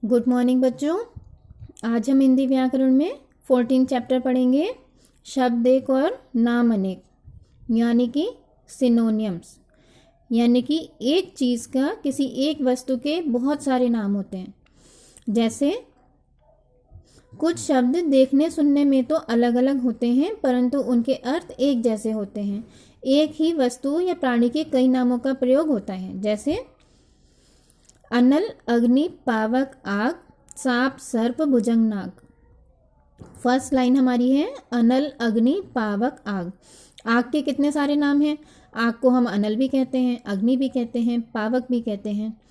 Good morning बच्चों। आज हम हिंदी व्याकरण में 14 चैप्टर पढ़ेंगे। शब्द एक और नाम अनेक, यानी कि सिनोनियम्स। यानी कि एक चीज़ का, किसी एक वस्तु के बहुत सारे नाम होते हैं। जैसे कुछ शब्द देखने सुनने में तो अलग अलग होते हैं, परंतु उनके अर्थ एक जैसे होते हैं। एक ही वस्तु या प्राणी के कई नामों का प्रयोग होता है। जैसे अनल, अग्नि, पावक, आग, सांप, सर्प, भुजंग, नाग। फर्स्ट लाइन हमारी है अनल, अग्नि, पावक, आग। आग के कितने सारे नाम हैं। आग को हम अनल भी कहते हैं, अग्नि भी कहते हैं, पावक भी कहते हैं।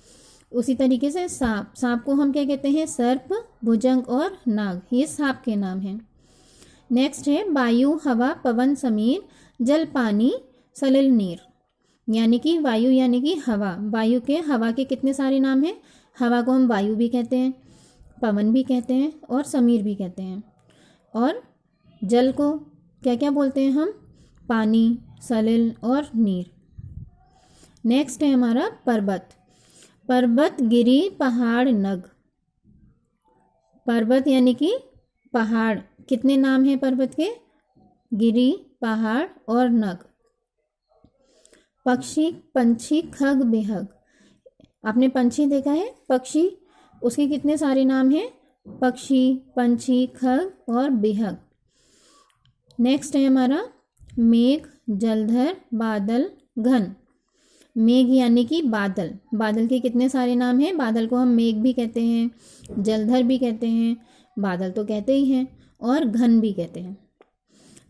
उसी तरीके से सांप, सांप को हम क्या कहते हैं, सर्प, भुजंग और नाग। ये सांप के नाम हैं। नेक्स्ट है वायु, हवा, पवन, समीर, जल, पानी, सलिल, नीर। यानी कि वायु यानी कि हवा। वायु के, हवा के कितने सारे नाम हैं। हवा को हम वायु भी कहते हैं, पवन भी कहते हैं और समीर भी कहते हैं। और जल को क्या क्या बोलते हैं हम, पानी, सलिल और नीर। नेक्स्ट है हमारा पर्वत। पर्वत, गिरी, पहाड़, नग। पर्वत यानी कि पहाड़। कितने नाम हैं पर्वत के, गिरी, पहाड़ और नग। पक्षी, पंछी, खग, बेहग। आपने पंछी देखा है, पक्षी, उसके कितने सारे नाम हैं, पक्षी, पंछी, खग और बेहग। नेक्स्ट है हमारा मेघ, जलधर, बादल, घन। मेघ यानी कि बादल। बादल के कितने सारे नाम हैं। बादल को हम मेघ भी कहते हैं, जलधर भी कहते हैं, बादल तो कहते ही हैं, और घन भी कहते हैं।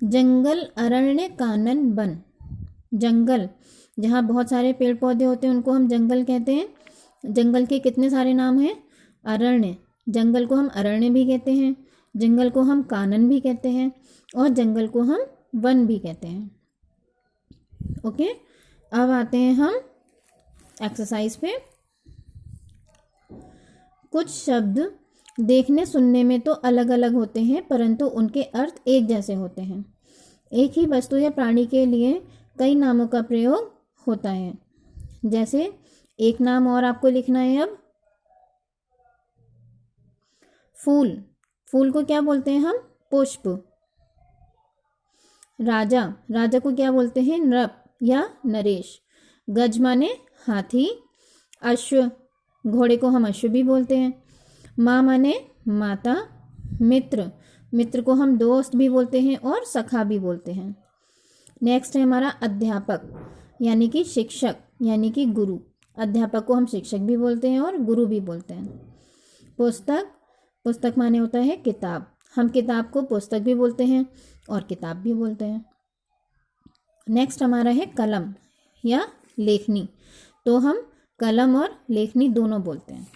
जंगल, अरण्य, कानन, वन। जंगल, जहाँ बहुत सारे पेड़ पौधे होते हैं उनको हम जंगल कहते हैं। जंगल के कितने सारे नाम हैं। अरण्य, जंगल को हम अरण्य भी कहते हैं, जंगल को हम कानन भी कहते हैं और जंगल को हम वन भी कहते हैं। ओके, अब आते हैं हम एक्सरसाइज पे। कुछ शब्द देखने सुनने में तो अलग अलग होते हैं, परंतु उनके अर्थ एक जैसे होते हैं। एक ही वस्तु या प्राणी के लिए कई नामों का प्रयोग होता है। जैसे एक नाम और आपको लिखना है अब, फूल। फूल को क्या बोलते हैं हम, पुष्प। राजा, राजा को क्या बोलते हैं, नृप या नरेश। गज माने हाथी। अश्व, घोड़े को हम अश्व भी बोलते हैं। माँ माने माता। मित्र, मित्र को हम दोस्त भी बोलते हैं और सखा भी बोलते हैं। नेक्स्ट है हमारा अध्यापक, यानी कि शिक्षक, यानी कि गुरु। अध्यापक को हम शिक्षक भी बोलते हैं और गुरु भी बोलते हैं। पुस्तक, पुस्तक माने होता है किताब। हम किताब को पुस्तक भी बोलते हैं और किताब भी बोलते हैं। नेक्स्ट हमारा है कलम या लेखनी, तो हम कलम और लेखनी दोनों बोलते हैं।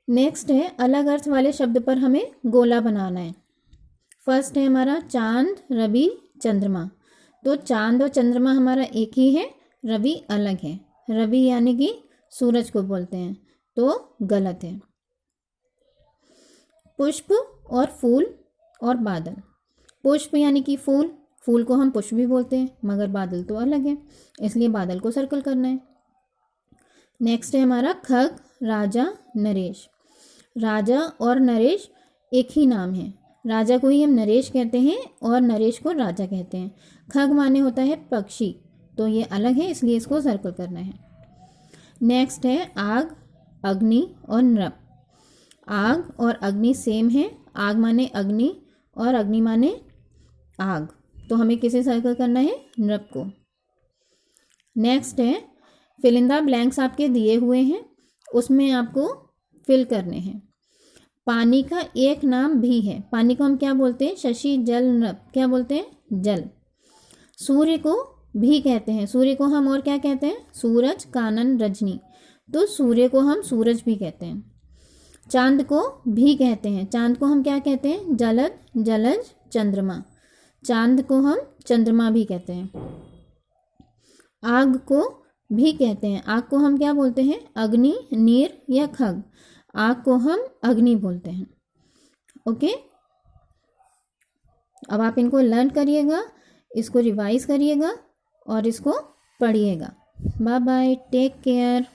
नेक्स्ट है अलग अर्थ वाले शब्द पर हमें गोला बनाना है। फर्स्ट है हमारा चांद, रवि, चंद्रमा। तो चांद और चंद्रमा हमारा एक ही है, रवि अलग है। रवि यानी कि सूरज को बोलते हैं, तो गलत है। पुष्प और फूल और बादल। पुष्प यानी कि फूल, फूल को हम पुष्प भी बोलते हैं, मगर बादल तो अलग है, इसलिए बादल को सर्कल करना है। नेक्स्ट है हमारा खग, राजा, नरेश। राजा और नरेश एक ही नाम है। राजा को ही हम नरेश कहते हैं और नरेश को राजा कहते हैं। खग माने होता है पक्षी, तो ये अलग है, इसलिए इसको सर्कल करना है। नेक्स्ट है आग, अग्नि और नृप। आग और अग्नि सेम है। आग माने अग्नि और अग्नि माने आग, तो हमें किसे सर्कल करना है, नृप को। नेक्स्ट है फिल इन द ब्लैंक्स आपके दिए हुए हैं, उसमें आपको फिल करने हैं। पानी का एक नाम भी है। पानी को हम क्या बोलते हैं, शशि, जल, नृप। क्या बोलते हैं, जल। सूर्य को भी कहते हैं। सूर्य को हम और क्या कहते हैं, सूरज, कानन, रजनी। तो सूर्य को हम सूरज भी कहते हैं। चांद को भी कहते हैं। चांद को हम क्या कहते हैं, जलद, जलज, चंद्रमा। चांद को हम चंद्रमा भी कहते हैं। आग को भी कहते हैं। आग को हम क्या बोलते हैं, अग्नि, नीर या खग। आग को हम अग्नि बोलते हैं। ओके, अब आप इनको लर्न करिएगा, इसको रिवाइज करिएगा और इसको पढ़िएगा। Bye bye, take care.